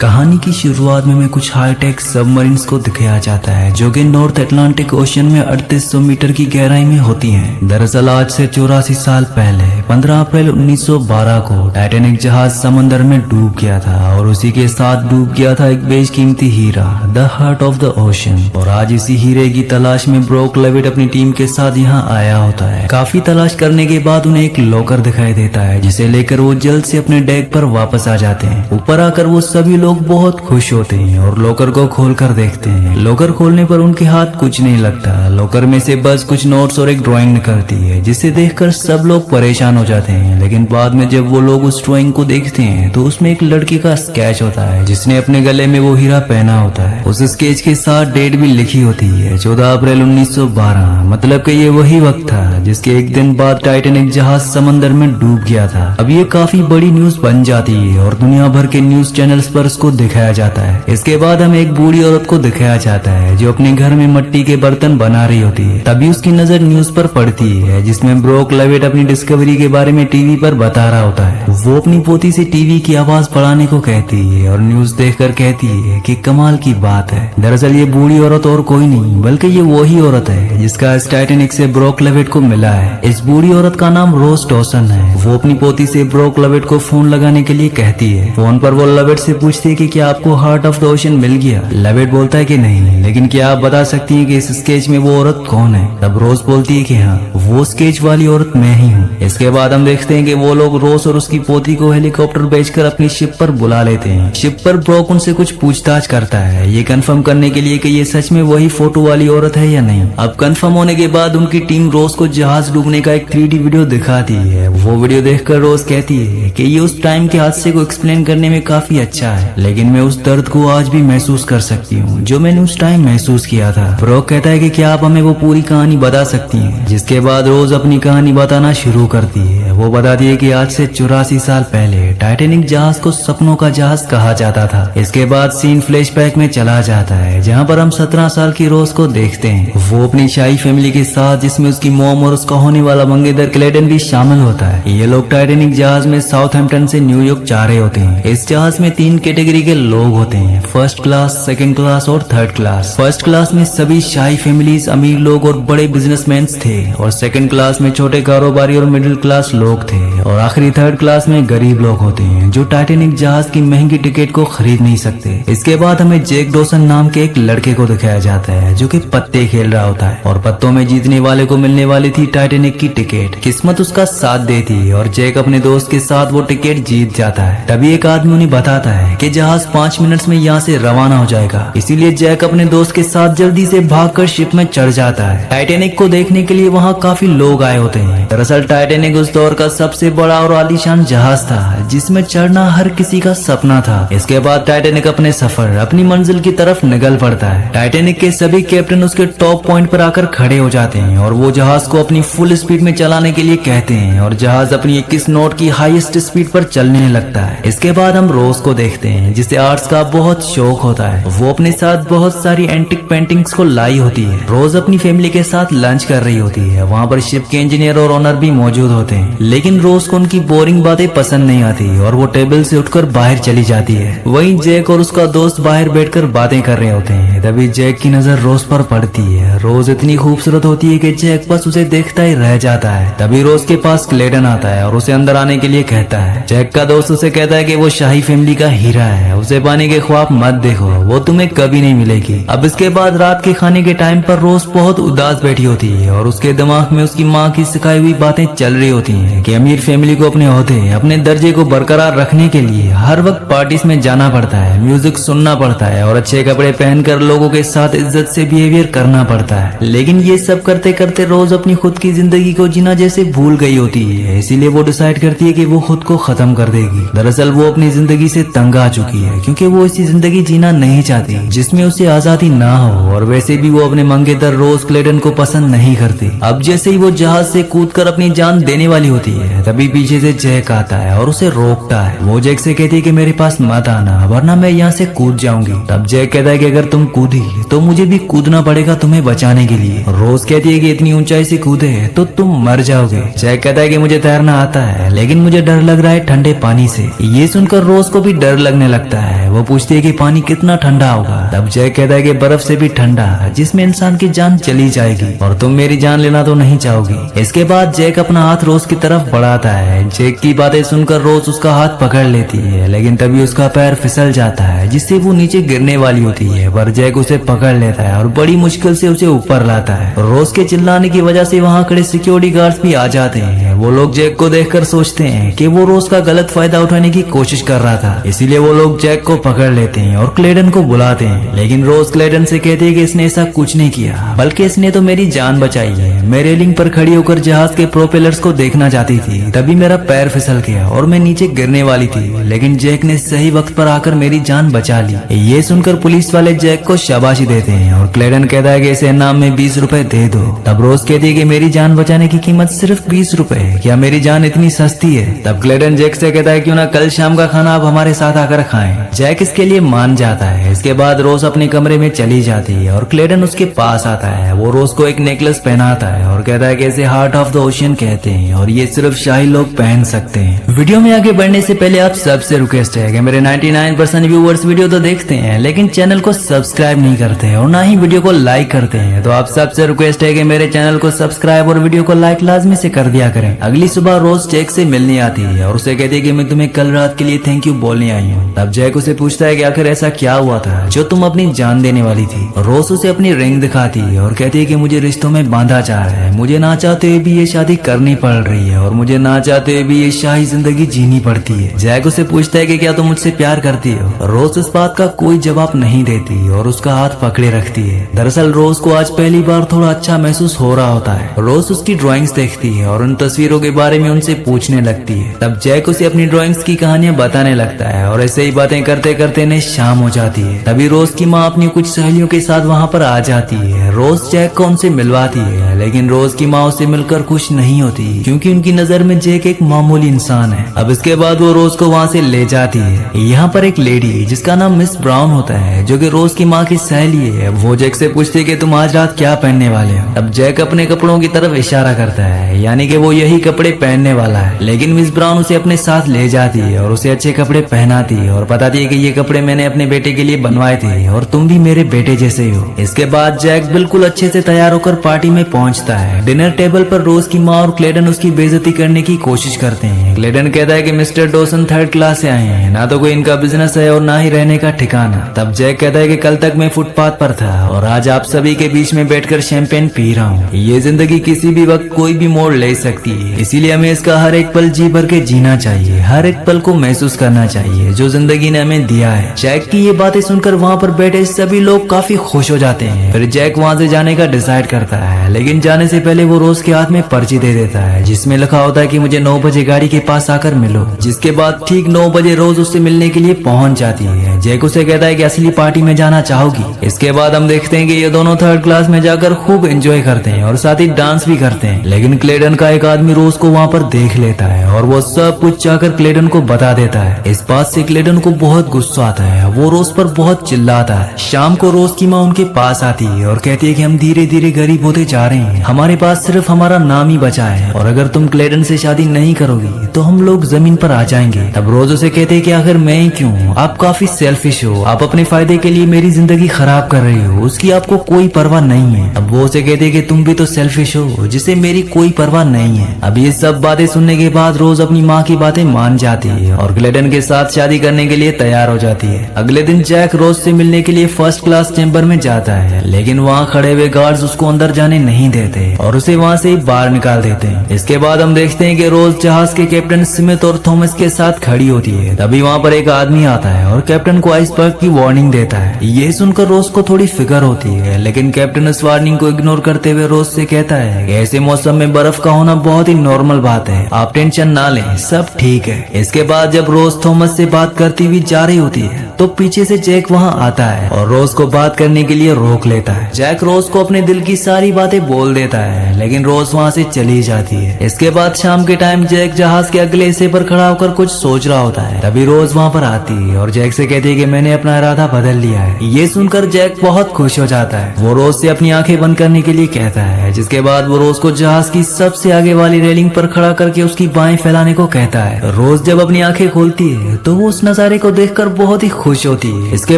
कहानी की शुरुआत में कुछ हाईटेक सबमरीन्स को दिखाया जाता है जो कि नॉर्थ अटलांटिक ओशन में 3800 मीटर की गहराई में होती हैं। दरअसल आज से 84 साल पहले 15 अप्रैल 1912 को टाइटैनिक जहाज समंदर में डूब गया था और उसी के साथ डूब गया था एक बेशकीमती हीरा, the heart of the ocean. और आज इसी हीरे की तलाश में ब्रोक लेविट अपनी टीम के साथ यहाँ आया होता है। काफी तलाश करने के बाद उन्हें एक लॉकर दिखाई देता है जिसे लेकर वो जल्द से अपने डेक पर वापस आ जाते हैं। ऊपर आकर वो सभी लोग बहुत खुश होते हैं और लॉकर को खोलकर देखते हैं। लॉकर खोलने पर उनके हाथ कुछ नहीं लगता। लॉकर में से बस कुछ नोट्स और एक ड्राइंग निकलती है जिसे देखकर सब लोग परेशान हो जाते हैं। लेकिन बाद में जब वो लोग उस ड्राइंग को देखते हैं तो उसमें एक लड़की का स्केच होता है जिसने अपने गले में वो हीरा पहना होता है। उस स्केच के साथ डेट भी लिखी होती है 14 अप्रैल 1912। मतलब कि ये वही वक्त था जिसके एक दिन बाद टाइटैनिक जहाज समंदर में डूब गया था। अब ये काफी बड़ी न्यूज बन जाती है और दुनिया भर के न्यूज चैनल्स पर इसको दिखाया जाता है। इसके बाद हमें एक बूढ़ी औरत को दिखाया जाता है जो अपने घर में मिट्टी के बर्तन बना रही होती है। तभी उसकी नजर न्यूज पर पड़ती है जिसमें ब्रोक लेविट अपनी डिस्कवरी के बारे में टीवी पर बता रहा होता है। वो अपनी पोती से टीवी की आवाज बढ़ाने को कहती है और न्यूज देखकर कहती है कि कमाल की बात है। दरअसल ये बूढ़ी औरत और कोई नहीं बल्कि ये वही औरत है जिसका इस टाइटैनिक से ब्रोक लेविट को मिला है। इस बूढ़ी औरत का नाम रोज डॉसन है। वो अपनी पोती से ब्रोक लेविट को फोन लगाने के लिए कहती है। फोन पर वो लेविट से पूछती है कि क्या आपको हार्ट ऑफ द ओशन मिल गया। लेविट बोलता है कि नहीं, लेकिन क्या आप बता सकती हैं कि इस स्केच में वो औरत कौन है। तब रोज बोलती है कि हाँ, वो स्केच वाली औरत मैं ही हूँ। इसके बाद हम देखते हैं कि वो लोग रोज और उसकी पोती को हेलीकॉप्टर भेजकर अपनी शिप पर बुला लेते हैं। शिप पर ब्रोक उनसे कुछ पूछताछ करता है ये कंफर्म करने के लिए कि ये सच में वही फोटो वाली औरत है या नहीं। अब कंफर्म होने के बाद उनकी टीम रोज को जहाज डूबने का एक 3D वीडियो दिखाती है। वो वीडियो देखकर रोज कहती है कि ये उस टाइम के हादसे को एक्सप्लेन करने में काफी अच्छा है, लेकिन मैं उस दर्द को आज भी महसूस कर सकती हूँ जो मैंने उस टाइम महसूस किया था। ब्रोक कहता है कि क्या आप हमें वो पूरी कहानी बता सकती हैं। जिसके बाद रोज अपनी कहानी बताना शुरू करती है। वो बताती है कि आज से 84 साल पहले टाइटैनिक जहाज को सपनों का जहाज कहा जाता था। इसके बाद सीन फ्लैशबैक में चला जाता है जहाँ पर हम 17 साल की रोज को देखते हैं। वो अपनी शाही फैमिली के साथ जिसमें उसकी मॉम और उसका होने वाला मंगेतर क्लेटन भी शामिल होता है। ये लोग टाइटैनिक जहाज में साउथहैम्पटन से न्यूयॉर्क जा रहे होते हैं। इस जहाज में 3 कैटेगरी के लोग होते हैं, फर्स्ट क्लास, सेकंड क्लास और थर्ड क्लास। फर्स्ट क्लास में सभी शाही फैमिलीज, अमीर लोग और बड़े बिजनेसमैन थे और सेकंड क्लास में छोटे कारोबारी और मिडिल क्लास लोग थे और आखिरी थर्ड क्लास में गरीब लोग होते हैं जो टाइटैनिक जहाज की महंगी टिकट को खरीद नहीं सकते। इसके बाद हमें जैक डॉसन नाम के एक लड़के को दिखाया जाता है जो कि पत्ते खेल रहा होता है और पत्तों में जीतने वाले को मिलने वाली थी टाइटैनिक की टिकट। किस्मत उसका साथ देती है और जैक अपने दोस्त के साथ वो टिकट जीत जाता है। तभी एक आदमी उन्हें बताता है कि जहाज 5 मिनट में यहाँ से रवाना हो जाएगा। इसीलिए जैक अपने दोस्त के साथ जल्दी से भागकर शिप में चढ़ जाता है। टाइटैनिक को देखने के लिए वहाँ काफी लोग आए होते हैं। दरअसल टाइटैनिक उस दौर का सबसे बड़ा और आलीशान जहाज था जिसमें चढ़ना हर किसी का सपना था। इसके बाद टाइटैनिक अपने सफर, अपनी मंजिल की तरफ निकल पड़ता है। टाइटैनिक के सभी कैप्टन उसके टॉप पॉइंट पर आकर खड़े हो जाते हैं और वो जहाज को अपनी फुल स्पीड में चलाने के लिए कहते हैं और जहाज अपनी 21 नॉट की हाईएस्ट स्पीड पर चलने लगता है। इसके बाद हम रोज को देखते हैं जिसे आर्ट्स का बहुत शौक होता है। वो अपने साथ बहुत सारी एंटिक पेंटिंग्स को लाई होती है। रोज अपनी फैमिली के साथ लंच कर रही होती है। वहाँ पर शिप के इंजीनियर और ओनर भी मौजूद होते हैं, लेकिन रोज को उनकी बोरिंग बातें पसंद नहीं आती और वो टेबल से उठकर बाहर चली जाती है। वहीं जैक और उसका दोस्त बाहर बैठकर बातें कर रहे होते हैं। तभी जैक की नजर रोज पर पड़ती है। रोज इतनी खूबसूरत होती है कि जैक बस उसे देखता ही रह जाता है। तभी रोज के पास क्लेटन आता है और उसे अंदर आने के लिए कहता है। जैक का दोस्त उसे कहता है कि वो शाही फैमिली का हीरा है, उसे पाने के ख्वाब मत देखो, वो तुम्हें कभी नहीं मिलेगी। अब इसके बाद रात के खाने के टाइम पर रोज बहुत उदास बैठी होती है और उसके दिमाग में उसकी माँ की सिखाई हुई बातें चल रही होती हैं कि अमीर फैमिली को अपने ओहदे, अपने दर्जे को बरकरार रखने के लिए हर वक्त पार्टीज में जाना पड़ता है, म्यूजिक सुनना पड़ता है और अच्छे कपड़े पहनकर लोगों के साथ इज्जत से बिहेवियर करना पड़ता है। लेकिन ये सब करते करते रोज अपनी खुद की जिंदगी को जीना जैसे भूल गई होती है। इसीलिए वो डिसाइड करती है कि वो खुद को खत्म कर देगी। दरअसल वो अपनी जिंदगी से तंग आ चुकी है क्योंकि वो ऐसी जिंदगी जीना नहीं चाहती जिसमें उसे आजादी ना हो और वैसे भी वो अपने मंगेतर रोज क्लेटन को पसंद नहीं करती। अब जैसे ही वो जहाज से कूदकर अपनी जान देने वाली होती है तभी पीछे से जैक आता है और उसे रोकता है। वो जैक से कहती है कि मेरे पास मत आना वरना मैं यहाँ से कूद जाऊंगी। तब जैक कहता है कि अगर तुम कूदी तो मुझे भी कूदना पड़ेगा तुम्हें बचाने के लिए। रोज कहती है कि इतनी ऊंचाई से कूदे तो तुम मर जाओगे। जैक कहता है कि मुझे तैरना आता है लेकिन मुझे डर लग रहा है ठंडे पानी से। ये सुनकर रोज को भी डर लगने लगता है। वो पूछती है कि पानी कितना ठंडा होगा। तब जैक कहता है कि बर्फ से भी ठंडा जिसमें इंसान की जान चली जाएगी और तुम मेरी जान लेना तो नहीं चाहोगी। इसके बाद जैक अपना हाथ रोज की तरफ बढ़ाता है। जैक की बातें सुनकर रोज उसका हाथ पकड़ लेती है लेकिन तभी उसका पैर फिसल जाता है जिससे वो नीचे गिरने वाली होती है, पर जैक उसे पकड़ लेता है और बड़ी मुश्किल से उसे ऊपर लाता है। रोज के चिल्लाने की वजह से वहाँ खड़े सिक्योरिटी गार्ड्स भी आ जाते हैं। वो लोग जैक को देखकर सोचते हैं कि वो रोज का गलत फायदा उठाने की कोशिश कर रहा था, इसीलिए वो लोग जैक को पकड़ लेते हैं और क्लेडन को बुलाते हैं। लेकिन रोज क्लेडन से कहती है कि इसने ऐसा कुछ नहीं किया बल्कि इसने तो मेरी जान बचाई है। मैं रेलिंग पर खड़ी होकर जहाज के प्रोपेलर्स को देखना चाहती थी, तभी मेरा पैर फिसल गया और मैं नीचे गिरने वाली थी, लेकिन जैक ने सही वक्त पर आकर मेरी जान बचा ली। ये सुनकर पुलिस वाले जैक को शाबाशी देते हैं और क्लेडन कहता है कि इसे इनाम में 20 रुपए दे दो। तब रोज कहती है कि मेरी जान बचाने की कीमत सिर्फ 20 रुपए, क्या मेरी जान इतनी सस्ती है? तब क्लेडन जैक से कहता है क्यों ना कल शाम का खाना आप हमारे साथ आकर खाएं। जैक इसके लिए मान जाता है। इसके बाद रोज अपने कमरे में चली जाती है और क्लेडन उसके पास आता है। वो रोज को एक नेकलेस पहनाता है और कहता है कि इसे हार्ट ऑफ द ओशियन कहते हैं और ये सिर्फ शाही लोग पहन सकते हैं। वीडियो में आगे बढ़ने से पहले आप सबसे रिक्वेस्ट है कि मेरे 99% व्यूअर्स वीडियो तो देखते हैं लेकिन चैनल को सब्सक्राइब नहीं करते हैं और ना ही वीडियो को लाइक करते हैं, तो आप सबसे रिक्वेस्ट है कि मेरे चैनल को सब्सक्राइब और वीडियो को लाइक लाजमी से कर दिया करें। अगली सुबह रोज जैक से मिलने आती है और उसे कहती है कि मैं तुम्हें कल रात के लिए थैंक यू बोलने आई हूँ। तब जैक उसे पूछता है कि आखिर ऐसा क्या हुआ था जो तुम अपनी जान देने वाली थी। रोज उसे अपनी रिंग दिखाती है और कहती है कि मुझे रिश्तों में बांधा जा रहा है, मुझे ना चाहते हुए भी ये शादी करनी पड़ रही है और मुझे ना चाहते हुए भी ये शाही जिंदगी जीनी पड़ती है। जैक उसे पूछता है कि क्या तुम मुझसे प्यार करती हो? रोज इस बात का कोई जवाब नहीं देती और उसका हाथ पकड़े रखती है। दरअसल रोज को आज पहली बार थोड़ा अच्छा महसूस हो रहा होता है। रोज उसकी ड्राइंग्स देखती है और उन तस्वीरों के बारे में उनसे पूछने लगती है। तब जैक उसे अपनी ड्राइंग्स की कहानियां बताने लगता है और ऐसे ही बातें करते करते ने शाम हो जाती है। तभी रोज की माँ अपनी कुछ सहेलियों के साथ वहाँ पर आ जाती है। रोज जैक को उनसे मिलवाती है लेकिन रोज की माँ उससे मिलकर खुश नहीं होती क्योंकि उनकी नजर में जैक एक मामूली इंसान है। अब इसके बाद वो रोज को वहाँ से ले जाती है। यहाँ पर एक लेडी जिसका नाम मिस ब्राउन होता है जो कि रोज की माँ की सहेली है, वो जैक से पूछती है कि तुम आज रात क्या पहनने वाले हो। अब जैक अपने कपड़ों की तरफ इशारा करता है यानी कि वो यही कपड़े पहनने वाला है, लेकिन मिस ब्राउन उसे अपने साथ ले जाती है और उसे अच्छे कपड़े पहनाती है और बताती है कि ये कपड़े मैंने अपने बेटे के लिए बनवाए थे और तुम भी मेरे बेटे जैसे हो। इसके बाद जैक बिल्कुल अच्छे से तैयार होकर पार्टी में पहुंचता है। डिनर टेबल पर रोज की माँ और क्लेडन उसकी बेइज्जती करने की कोशिश करते हैं। क्लेडन कहता है कि मिस्टर डॉसन 3rd क्लास से आए हैं, ना तो कोई इनका बिजनेस है और ना ही रहने का ठिकाना। तब जैक कहता है कि कल तक मैं फुटपाथ पर था और आज आप सभी के बीच में बैठकर शैंपेन पी रहा हूँ। ये जिंदगी किसी भी वक्त कोई भी मोड़ ले सकती है, इसीलिए हमें इसका हर एक पल जी भर के जीना चाहिए, हर एक पल को महसूस करना चाहिए जो जिंदगी ने हमें दिया है। जैक की ये बातें सुनकर वहाँ पर बैठे सभी लोग काफी खुश हो जाते हैं। फिर जैक वहाँ से जाने का डिसाइड करता है, लेकिन जाने से पहले वो रोज के हाथ में पर्ची दे देता है जिसमें लिखा होता है कि मुझे 9 बजे गाड़ी के पास आकर मिलो। जिसके बाद ठीक 9 बजे रोज उससे मिलने के लिए पहुंच जाती है। जैक उसे कहता है कि असली पार्टी में जाना चाहोगी। इसके बाद हम देखते हैं कि ये दोनों 3rd क्लास में जाकर खूब एंजॉय करते हैं और साथ ही डांस भी करते हैं, लेकिन क्लेडन का एक आदमी रोज को वहाँ पर देख लेता है और वो सब कुछ जाकर क्लेडन को बता देता है। इस बात से क्लेडन को बहुत गुस्सा आता है, वो रोज पर बहुत चिल्लाता है। शाम को रोज की माँ उनके पास आती है और कहती है कि हम धीरे धीरे गरीब होते जा रहे हैं, हमारे पास सिर्फ हमारा नाम ही बचा है और अगर तुम क्लेडन से शादी नहीं करोगी तो हम लोग जमीन पर आ जाएंगे। तब रोज उसे कहते हैं कि आखिर मैं ही क्यों, आप काफी सेल्फिश हो, आप अपने फायदे के लिए मेरी जिंदगी खराब कर रही हो, उसकी आपको कोई परवाह नहीं है। अब वो उसे कहते हैं कि तुम भी तो सेल्फिश हो जिसे मेरी कोई परवाह नहीं है। अब ये सब बातें सुनने के बाद रोज अपनी माँ की बातें मान जाती है और क्लेडन के साथ शादी करने के लिए तैयार हो जाती है। अगले दिन जैक रोज से मिलने के लिए 1st क्लास चैम्बर में जाता है, लेकिन वहाँ खड़े हुए गार्ड्स उसको अंदर जाने नहीं देते और उसे वहाँ से बाहर निकाल देते हैं। इसके बाद हम देखते हैं कि रोज जहाज के कैप्टन स्मिथ और थॉमस के साथ खड़ी होती है। तभी वहाँ पर एक आदमी आता है और कैप्टन को आइसबर्ग की वार्निंग देता है। ये सुनकर रोज को थोड़ी फिक्र होती है, लेकिन कैप्टन इस वार्निंग को इग्नोर करते हुए रोज से कहता है कि ऐसे मौसम में बर्फ का होना बहुत ही ही नॉर्मल बात है, आप टेंशन ना लें, सब ठीक है। इसके बाद जब रोज थॉमस से बात करती हुई जा रही होती है तो पीछे से जैक वहाँ आता है और रोज को बात करने के लिए रोक लेता है। जैक रोज को अपने दिल की सारी बातें बोल देता है, लेकिन रोज वहाँ से चली जाती है। इसके बाद शाम के टाइम जैक जहाज के अगले हिस्से पर खड़ा होकर कुछ सोच रहा होता है। तभी रोज वहाँ पर आती है और जैक से कहती है कि मैंने अपना इरादा बदल लिया है। ये सुनकर जैक बहुत खुश हो जाता है। वो रोज से अपनी आंखें बंद करने के लिए कहता है, जिसके बाद वो रोज को जहाज की सबसे आगे वाली रेलिंग पर खड़ा करके उसकी बाहें फैलाने को कहता है। रोज जब अपनी आंखें खोलती है तो वो उस नजारे को देखकर बहुत ही खुश होती है। इसके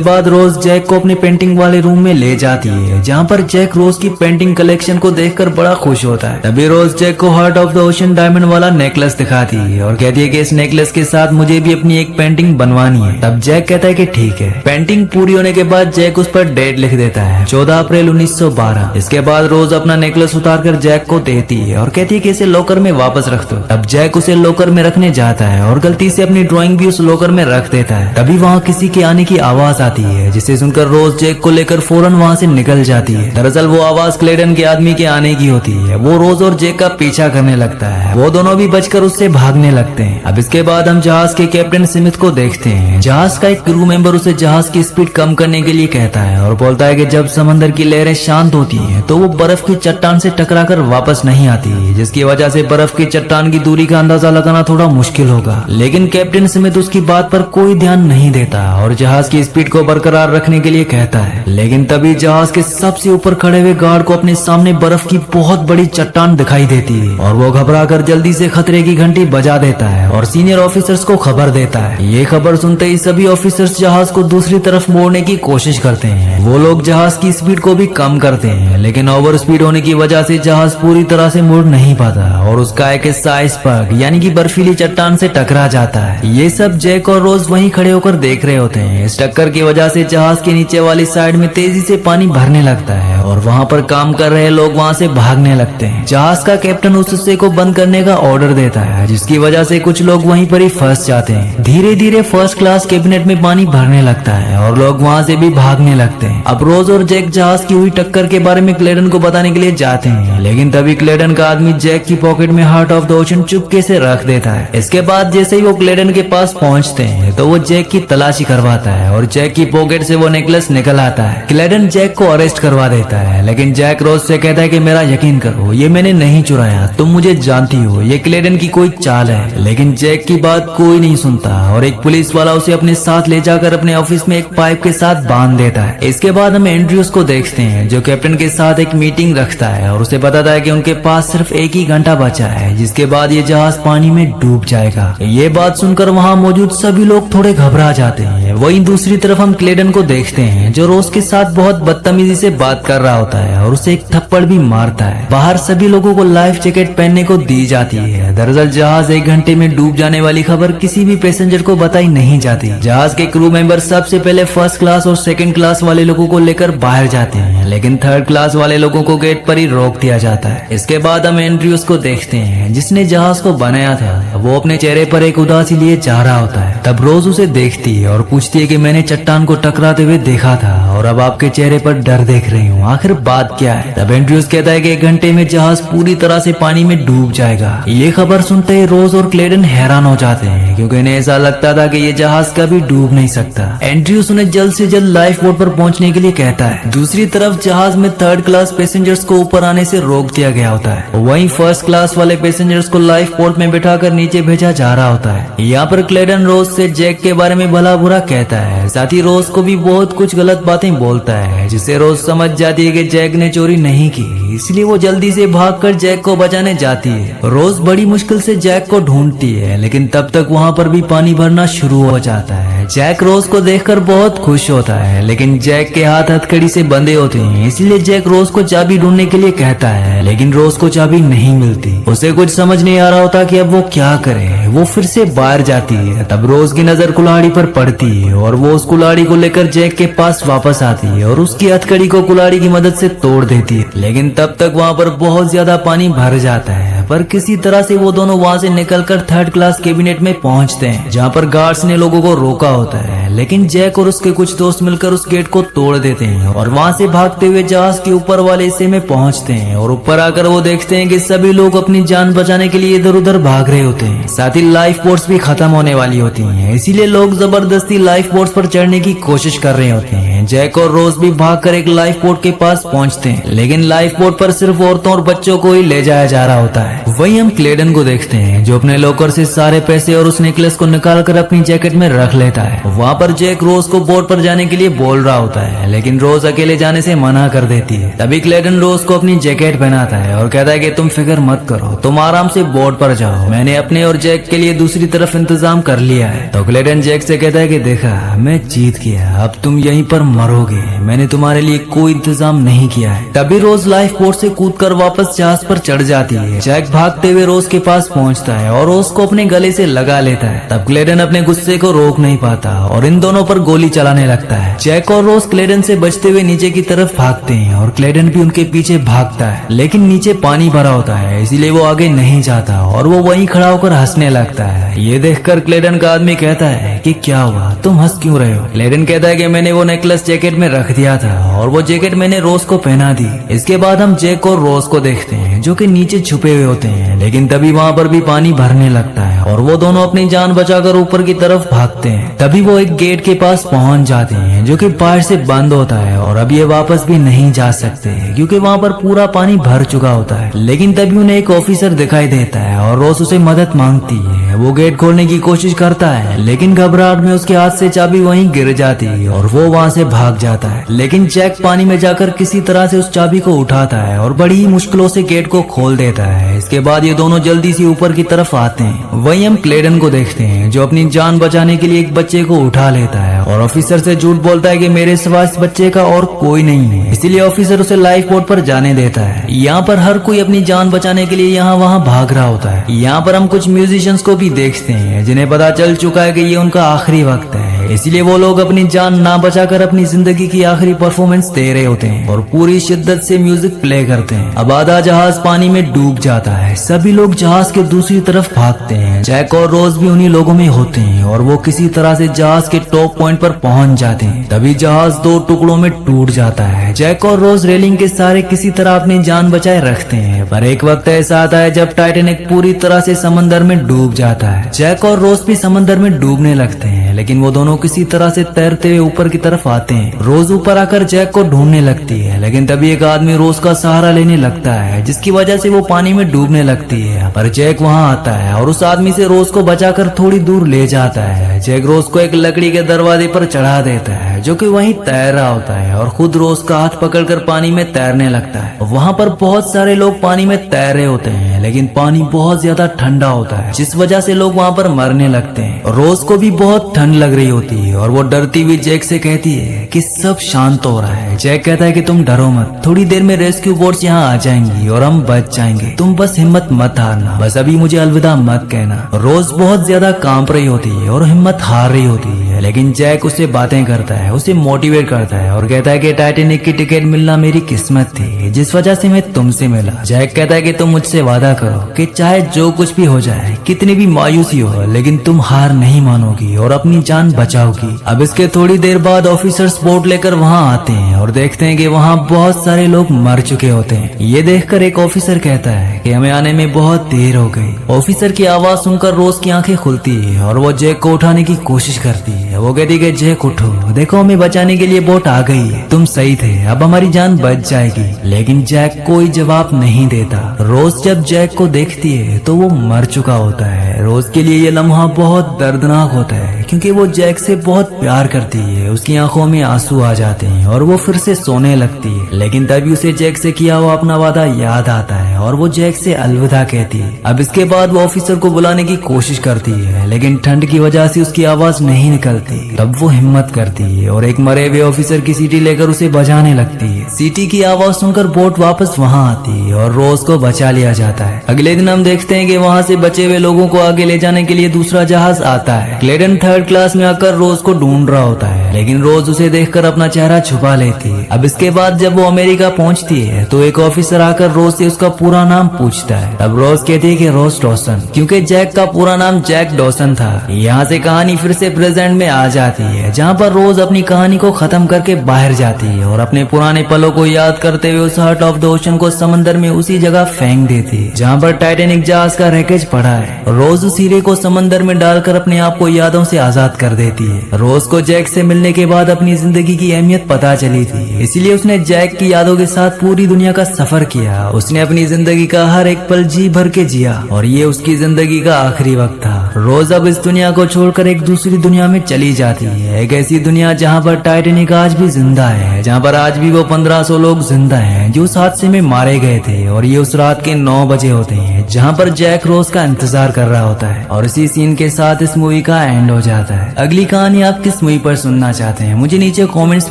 बाद रोज जैक को अपने पेंटिंग वाले रूम में ले जाती है, जहाँ पर जैक रोज की पेंटिंग कलेक्शन को देखकर बड़ा खुश होता है। तभी रोज जैक को heart of the ocean diamond वाला नेकलेस दिखाती है और कहती है कि इस नेकलेस के साथ मुझे भी अपनी एक पेंटिंग बनवानी है। तब जैक कहता है कि ठीक है। पेंटिंग पूरी होने के बाद जैक उस पर डेट लिख देता है, 14 अप्रैल 1912। इसके बाद रोज अपना नेकलेस उतारकर जैक को देती है और कहती है कि इसे लॉकर में वापस रख दो। तब जैक उसे लॉकर में रखने जाता है और गलती से अपनी ड्राइंग भी उस लॉकर में रख देता है। तभी वहाँ किसी के आने की आवाज आती है, जिसे सुनकर रोज जैक को लेकर फौरन वहाँ से निकल जाती है। दरअसल वो आवाज क्लेडन के आदमी के आने की होती है। वो रोज और जैक का पीछा करने लगता है। वो दोनों भी बचकर उससे भागने लगते हैं। अब इसके बाद हम जहाज के कैप्टन स्मिथ को देखते हैं। जहाज का एक क्रू मेंबर उसे जहाज की स्पीड कम करने के लिए कहता है और बोलता है कि जब समंदर की लहरें शांत होती हैं तो वो बर्फ की चट्टान से टकराकर वापस नहीं आती, जिसकी वजह से बर्फ की चट्टान की दूरी का अंदाजा लगाना थोड़ा मुश्किल होगा। लेकिन कैप्टन स्मिथ उसकी बात पर कोई ध्यान नहीं देता और जहाज की स्पीड को बरकरार रखने के लिए कहता है। लेकिन तभी जहाज के सबसे ऊपर खड़े हुए गार्ड को अपने सामने बर्फ की बहुत बड़ी चट्टान दिखाई देती है और वो घबराकर जल्दी से खतरे की घंटी बजा देता है और सीनियर ऑफिसर्स को खबर देता है। ये खबर सुनते ही सभी ऑफिसर्स जहाज को दूसरी तरफ मोड़ने की कोशिश करते हैं। वो लोग जहाज की स्पीड को भी कम करते हैं, लेकिन ओवर स्पीड होने की वजह से जहाज पूरी तरह से मुड़ नहीं पाता और उसका एक हिस्सा आइसबर्ग यानी कि बर्फीली चट्टान से टकरा जाता है। ये सब जैक और रोज वहीं खड़े होकर देख रहे होते हैं। इस टक्कर की वजह से जहाज के नीचे वाली साइड में तेजी से पानी भरने लगता है और वहाँ पर काम कर रहे लोग वहाँ से भागने लगते हैं। जहाज का कैप्टन उस हिस्से को बंद करने का ऑर्डर देता है, जिसकी वजह से कुछ लोग वहीं पर ही फंस जाते हैं। धीरे धीरे फर्स्ट क्लास कैबिनेट में पानी भरने लगता है और लोग वहाँ से भी भागने लगते हैं। अब रोज और जैक जहाज की हुई टक्कर के बारे में क्लेडन को बताने के लिए जाते हैं, लेकिन तभी क्लेडन का आदमी जैक की पॉकेट में हार्ट ऑफ द ओशन चुपके से रख देता है। इसके बाद जैसे ही वो क्लेडन के पास पहुंचते हैं तो वो जैक की तलाशी करवाता है और जैक की पॉकेट से वो नेकलेस निकल आता है। क्लेडन जैक को अरेस्ट करवा देता है, लेकिन जैक रोज से कहता है कि मेरा यकीन करो, ये मैंने नहीं चुराया, तुम मुझे जानती हो, ये क्लेडन की कोई चाल है। लेकिन जैक की बात कोई नहीं सुनता और एक पुलिस वाला उसे अपने साथ ले जाकर अपने ऑफिस में एक पाइप के साथ बांध देता है। इसके बाद हम एंड्रयूस को देखते हैं, जो कैप्टन के साथ एक मीटिंग रखता है और उसे बताता है कि उनके पास सिर्फ एक ही घंटा बचा है, जिसके बाद ये जहाज पानी में डूब जाएगा। ये बात सुनकर वहाँ मौजूद सभी लोग थोड़े घबरा जाते हैं। वहीं दूसरी तरफ हम क्लेडन को देखते हैं, जो रोज के साथ बहुत बदतमीजी से बात कर रहा होता है और उसे एक थप्पड़ भी मारता है। बाहर सभी लोगों को लाइफ जैकेट पहनने को दी जाती है। दरअसल जहाज 1 घंटे में डूब जाने वाली खबर किसी भी पैसेंजर को बताई नहीं जाती। जहाज के क्रू मेंबर सबसे पहले फर्स्ट क्लास और सेकंड क्लास वाले लोगों को लेकर बाहर जाते हैं, लेकिन थर्ड क्लास वाले लोगों को गेट पर ही रोक दिया जाता है। इसके बाद हम एंड्रयूस को देखते हैं, जिसने जहाज को बनाया था। वो अपने चेहरे पर एक उदासी लिए जा रहा होता है। तब रोज उसे देखती है और पूछती है कि मैंने चट्टान को टकराते हुए देखा था और अब आपके चेहरे पर डर देख रही हूँ, आखिर बात क्या है। तब एंड्रयूस कहता है कि 1 घंटे में जहाज पूरी तरह से पानी में डूब जाएगा। ये खबर सुनते ही रोज और क्लेडन हैरान हो जाते हैं, क्योंकि इन्हें ऐसा लगता था कि ये जहाज कभी डूब नहीं सकता। एंड्रयूस उन्हें जल्द से जल्द लाइफ बोट पर पहुंचने के लिए कहता है। दूसरी तरफ जहाज में थर्ड क्लास पैसेंजर्स को ऊपर आने से रोक दिया गया होता है। वहीं फर्स्ट क्लास वाले पैसेंजर्स को लाइफ बोट में बिठाकर नीचे भेजा जा रहा होता है। यहाँ पर क्लेडन रोज से जैक के बारे में भला बुरा कहता है, साथ ही रोज को भी बहुत कुछ गलत बातें बोलता है, जिससे रोज समझ जाती है कि जैक ने चोरी नहीं की, इसलिए वो जल्दी से भागकर जैक को बचाने जाती है। रोज बड़ी मुश्किल से जैक को ढूंढती है, लेकिन तब तक वहाँ पर भी पानी भरना शुरू हो जाता है। जैक रोज को देखकर बहुत खुश होता है, लेकिन जैक के हाथ हथकड़ी से बंधे होते हैं, इसलिए जैक रोज को चाबी ढूंढने के लिए कहता है, लेकिन रोज को चाबी नहीं मिलती। उसे कुछ समझ नहीं आ रहा होता कि अब वो क्या करे। वो फिर से बाहर जाती है। तब रोज की नजर कुल्हाड़ी पर पड़ती है और वो उस कुल्हाड़ी को लेकर जैक के पास वापस आती है और उसकी हथकड़ी को कुल्हाड़ी की मदद से तोड़ देती है। लेकिन तब तब तक वहाँ पर बहुत ज्यादा पानी भर जाता है। पर किसी तरह से वो दोनों वहाँ से निकलकर थर्ड क्लास कैबिनेट में पहुँचते हैं, जहाँ पर गार्ड्स ने लोगों को रोका होता है। लेकिन जैक और उसके कुछ दोस्त मिलकर उस गेट को तोड़ देते हैं और वहाँ से भागते हुए जहाज के ऊपर वाले हिस्से में पहुँचते हैं। और ऊपर आकर वो देखते हैं कि सभी लोग अपनी जान बचाने के लिए इधर उधर भाग रहे होते हैं, साथ ही लाइफ बोट्स भी खत्म होने वाली होती हैं। इसीलिए लोग जबरदस्ती लाइफ बोट्स पर चढ़ने की कोशिश कर रहे होते हैं। जैक और रोज भी भागकर एक लाइफ बोट के पास पहुंचते हैं, लेकिन लाइफ बोट पर सिर्फ औरतों और बच्चों को ही ले जाया जा रहा होता है। वहीं हम क्लेडन को देखते हैं, जो अपने लॉकर से सारे पैसे और उस नेकलेस को निकाल कर अपनी जैकेट में रख लेता है। वहाँ पर जैक रोज को बोट पर जाने के लिए बोल रहा होता है, लेकिन रोज अकेले जाने से मना कर देती है। तभी क्लेडन रोज को अपनी जैकेट पहनाता है और कहता है कि तुम फिक्र मत करो, तुम आराम से बोट पर जाओ, मैंने अपने और जैक के लिए दूसरी तरफ इंतजाम कर लिया है। तो क्लेडन जैक से कहता है कि देखा, मैं जीत गया, अब तुम यहीं पर मरोगे, मैंने तुम्हारे लिए कोई इंतजाम नहीं किया है। तभी रोज लाइफ बोट से कूदकर वापस जहाज पर चढ़ जाती है। जैक भागते हुए रोज के पास पहुंचता है और रोज को अपने गले से लगा लेता है। तब क्लेडन अपने गुस्से को रोक नहीं पाता और इन दोनों पर गोली चलाने लगता है। जैक और रोज क्लेडन से बचते हुए नीचे की तरफ भागते हैं और क्लेडन भी उनके पीछे भागता है, लेकिन नीचे पानी भरा होता है, इसीलिए वो आगे नहीं जाता और वो वहीं खड़ा होकर हंसने लगता है। ये देखकर क्लेडन का आदमी कहता है कि क्या हुआ, तुम हंस क्यों रहे हो? क्लेडन कहता है कि मैंने वो नेकलेस जैकेट में रख दिया था और वो जैकेट मैंने रोज को पहना दी। इसके बाद हम जैक और रोज को देखते हैं, जो कि नीचे छुपे हुए होते हैं, लेकिन तभी वहाँ पर भी पानी भरने लगता है और वो दोनों अपनी जान बचाकर ऊपर की तरफ भागते हैं। तभी वो एक गेट के पास पहुंच जाते हैं, जो कि बाहर से बंद होता है और अब ये वापस भी नहीं जा सकते क्योंकि वहाँ पर पूरा पानी भर चुका होता है। लेकिन तभी उन्हें एक ऑफिसर दिखाई देता है और रोज उसे मदद मांगती है। वो गेट खोलने की कोशिश करता है, लेकिन घबराहट में उसके हाथ से चाबी वहीं गिर जाती है और वो वहाँ से भाग जाता है। लेकिन जैक पानी में जाकर किसी तरह से उस चाबी को उठाता है और बड़ी ही मुश्किलों से गेट को खोल देता है। इसके बाद ये दोनों जल्दी से ऊपर की तरफ आते हैं। वहीं हम क्लेडन को देखते हैं, जो अपनी जान बचाने के लिए एक बच्चे को उठा लेता है और ऑफिसर से झूठ बोलता है कि मेरे सिवा इस बच्चे का और कोई नहीं है। इसीलिए ऑफिसर उसे लाइफ बोट पर जाने देता है। यहाँ पर हर कोई अपनी जान बचाने के लिए यहाँ वहाँ भाग रहा होता है। यहाँ पर हम कुछ म्यूजिशियंस को भी देखते हैं, जिन्हें पता चल चुका है कि ये उनका आखिरी वक्त है, इसीलिए वो लोग अपनी जान ना बचाकर अपनी जिंदगी की आखिरी परफॉर्मेंस दे रहे होते हैं और पूरी शिद्दत से म्यूजिक प्ले करते हैं। अब आधा जहाज पानी में डूब जाता है। सभी लोग जहाज के दूसरी तरफ भागते हैं। जैक और रोज भी उन्हीं लोगों में होते हैं और वो किसी तरह से जहाज के टॉप पॉइंट पर पहुंच जाते हैं। तभी जहाज दो टुकड़ों में टूट जाता है। जैक और रोज रेलिंग के सहारे किसी तरह अपनी जान बचाए रखते हैं, पर एक वक्त ऐसा आता है जब टाइटैनिक पूरी तरह से समंदर में डूब जाता है। जैक और रोज भी समंदर में डूबने लगते हैं, लेकिन वो दोनों किसी तरह से तैरते हुए ऊपर की तरफ आते हैं। रोज ऊपर आकर जैक को ढूंढने लगती है, लेकिन तभी एक आदमी रोज का सहारा लेने लगता है, जिसकी वजह से वो पानी में डूबने लगती है। पर जैक वहाँ आता है और उस आदमी से रोज को बचाकर थोड़ी दूर ले जाता है। जैक रोज को एक लकड़ी के दरवाजे पर चढ़ा देता है, जो कि वहीं तैर रहा होता है, और खुद रोज का हाथ पकड़कर पानी में तैरने लगता है। वहाँ पर बहुत सारे लोग पानी में तैर रहे होते हैं, लेकिन पानी बहुत ज्यादा ठंडा होता है, जिस वजह से लोग वहाँ पर मरने लगते हैं। रोज को भी बहुत ठंड लग रही होती है और वो डरती हुई जैक से कहती है कि सब शांत हो रहा है। जैक कहता है कि तुम डरो मत, थोड़ी देर में रेस्क्यू बोट्स यहाँ आ जाएंगी और हम बच जाएंगे, तुम बस हिम्मत मत हारना, बस अभी मुझे अलविदा मत कहना। रोज बहुत ज्यादा कांप रही होती है और हिम्मत हार रही होती है, लेकिन जैक उससे बातें करता है, उसे मोटिवेट करता है और कहता है कि टाइटैनिक की टिकट मिलना मेरी किस्मत थी, जिस वजह से मैं तुमसे मिला। जैक कहता है कि तुम मुझसे वादा करो कि चाहे जो कुछ भी हो जाए, कितनी भी मायूसी हो, लेकिन तुम हार नहीं मानोगी और अपनी जान बचाओगी। अब इसके थोड़ी देर बाद ऑफिसर्स बोट लेकर वहाँ आते हैं और देखते हैं कि वहाँ बहुत सारे लोग मर चुके होते हैं। ये देखकर एक ऑफिसर कहता है कि हमें आने में बहुत देर हो गई। ऑफिसर की आवाज सुनकर रोज की आंखें खुलती है और वो जैक को उठाने की कोशिश करती है। वो कहती है कि जैक उठो, देखो हमें बचाने के लिए बोट आ गई है, तुम सही थे, अब हमारी जान बच जाएगी। लेकिन जैक कोई जवाब नहीं देता। रोज जब जैक को देखती है तो वो मर चुका होता है। रोज के लिए ये लम्हा बहुत दर्दनाक होता है, क्योंकि वो जैक से बहुत प्यार करती है। उसकी आंखों में आंसू आ जाते हैं और वो फिर से सोने लगती है, लेकिन तभी उसे जैक से किया हुआ अपना वादा याद आता है और वो जैक से अलविदा कहती है। अब इसके बाद वो ऑफिसर को बुलाने की कोशिश करती है, लेकिन ठंड की वजह से उसकी आवाज नहीं निकलती। तब वो हिम्मत करती है और एक मरे हुए ऑफिसर की सीटी लेकर उसे बजाने लगती है। सीटी की आवाज सुनकर बोट वापस वहाँ आती है और रोज को बचा लिया जाता है। अगले दिन हम देखते हैं कि वहाँ से बचे हुए लोगों को आगे ले जाने के लिए दूसरा जहाज आता है। क्लेडन थर्ड क्लास में आकर रोज को ढूंढ रहा होता है, लेकिन रोज उसे देखकर अपना चेहरा छुपा लेती है। अब इसके बाद जब वो अमेरिका पहुंचती है तो एक ऑफिसर आकर रोज से उसका पूरा नाम पूछता है। तब रोज कहती है कि रोज डॉसन, क्योंकि जैक का पूरा नाम जैक डॉसन था। यहाँ से कहानी फिर से प्रेजेंट में आ जाती है, जहाँ पर रोज अपनी कहानी को खत्म करके बाहर जाती है और अपने पुराने पलों को याद करते हुए उस हार्ट ऑफ द ओशन को समंदर में उसी जगह फेंक देती है जहाँ पर टाइटैनिक जहाज का रैकेज पड़ा है। रोज उस हीरे को समंदर में डालकर अपने आप को यादों से आजाद कर देती है। रोज को जैक से मिलने के बाद अपनी जिंदगी की अहमियत पता चली थी, इसलिए उसने जैक की यादों के साथ पूरी दुनिया का सफर किया। उसने अपनी जिंदगी का हर एक पल जी भर के जिया और ये उसकी जिंदगी का आखिरी वक्त था। रोज अब इस दुनिया को छोड़कर एक दूसरी दुनिया में चली जाती है, एक ऐसी दुनिया जहाँ पर टाइटैनिक आज भी जिंदा है, जहाँ पर आज भी वो 1500 लोग जिंदा हैं जो उस हादसे में मारे गए थे। और ये उस रात के 9 बजे होते हैं जहाँ पर जैक रोज का इंतजार कर रहा होता है। और इसी सीन के साथ इस मूवी का एंड हो जाता है। अगली कहानी आप किस मूवी पर सुनना चाहते हैं मुझे नीचे कमेंट्स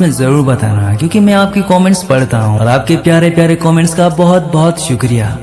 में जरूर बताना, क्योंकि मैं आपकी कमेंट्स पढ़ता हूँ और आपके प्यारे प्यारे कमेंट्स का बहुत बहुत शुक्रिया।